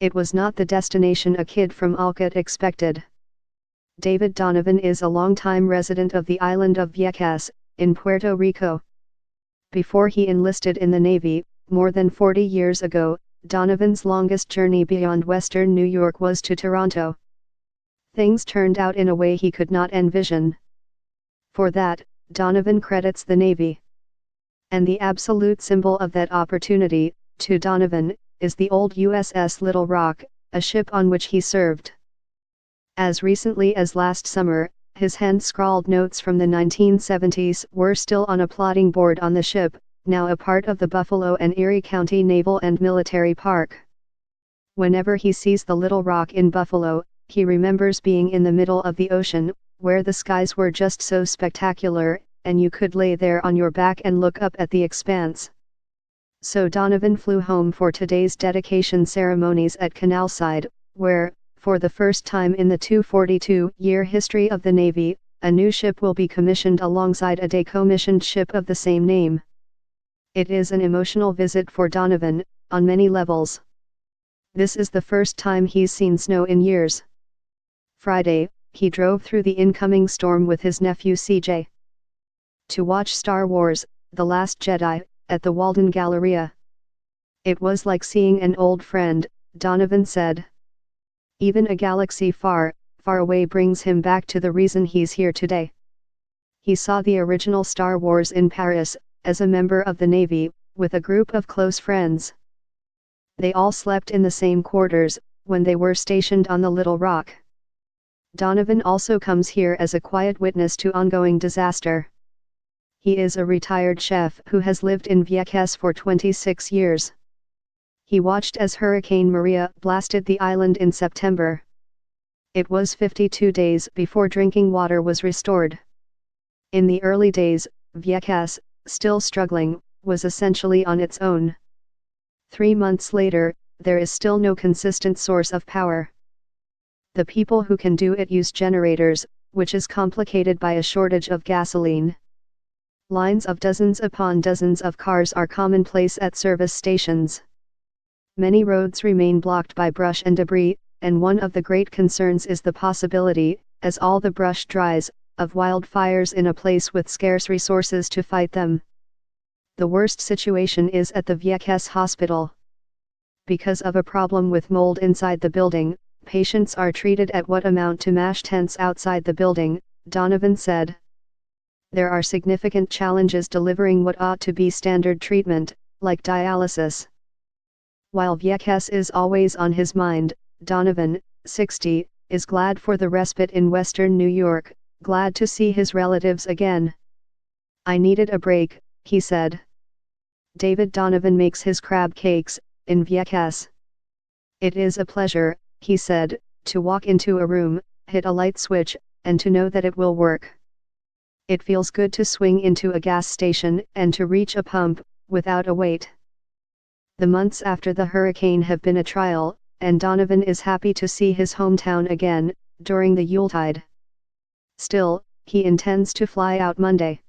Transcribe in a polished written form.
It was not the destination a kid from Olcott expected. David Donovan is a longtime resident of the island of Vieques, in Puerto Rico. Before he enlisted in the Navy, more than 40 years ago, Donovan's longest journey beyond western New York was to Toronto. Things turned out in a way he could not envision. For that, Donovan credits the Navy. And the absolute symbol of that opportunity, to Donovan, is the old USS Little Rock, a ship on which he served. As recently as last summer, his hand-scrawled notes from the 1970s were still on a plotting board on the ship, now a part of the Buffalo and Erie County Naval and Military Park. Whenever he sees the Little Rock in Buffalo, he remembers being in the middle of the ocean, where the skies were just so spectacular, and you could lay there on your back and look up at the expanse. So Donovan flew home for today's dedication ceremonies at Canalside, where, for the first time in the 242-year history of the Navy, a new ship will be commissioned alongside a decommissioned ship of the same name. It is an emotional visit for Donovan, on many levels. This is the first time he's seen snow in years. Friday, he drove through the incoming storm with his nephew CJ. To watch Star Wars: The Last Jedi, at the Walden Galleria. It was like seeing an old friend, Donovan said. Even a galaxy far, far away brings him back to the reason he's here today. He saw the original Star Wars in Paris, as a member of the Navy, with a group of close friends. They all slept in the same quarters, when they were stationed on the Little Rock. Donovan also comes here as a quiet witness to ongoing disaster. He is a retired chef who has lived in Vieques for 26 years. He watched as Hurricane Maria blasted the island in September. It was 52 days before drinking water was restored. In the early days, Vieques, still struggling, was essentially on its own. 3 months later, there is still no consistent source of power. The people who can do it use generators, which is complicated by a shortage of gasoline. Lines of dozens upon dozens of cars are commonplace at service stations. Many roads remain blocked by brush and debris, and one of the great concerns is the possibility, as all the brush dries, of wildfires in a place with scarce resources to fight them. The worst situation is at the Vieques hospital. Because of a problem with mold inside the building, patients are treated at what amount to MASH tents outside the building, Donovan said. There are significant challenges delivering what ought to be standard treatment, like dialysis. While Vieques is always on his mind, Donovan, 60, is glad for the respite in western New York, glad to see his relatives again. I needed a break, he said. David Donovan makes his crab cakes, in Vieques. It is a pleasure, he said, to walk into a room, hit a light switch, and to know that it will work. It feels good to swing into a gas station and to reach a pump, without a wait. The months after the hurricane have been a trial, and Donovan is happy to see his hometown again, during the Yuletide. Still, he intends to fly out Monday.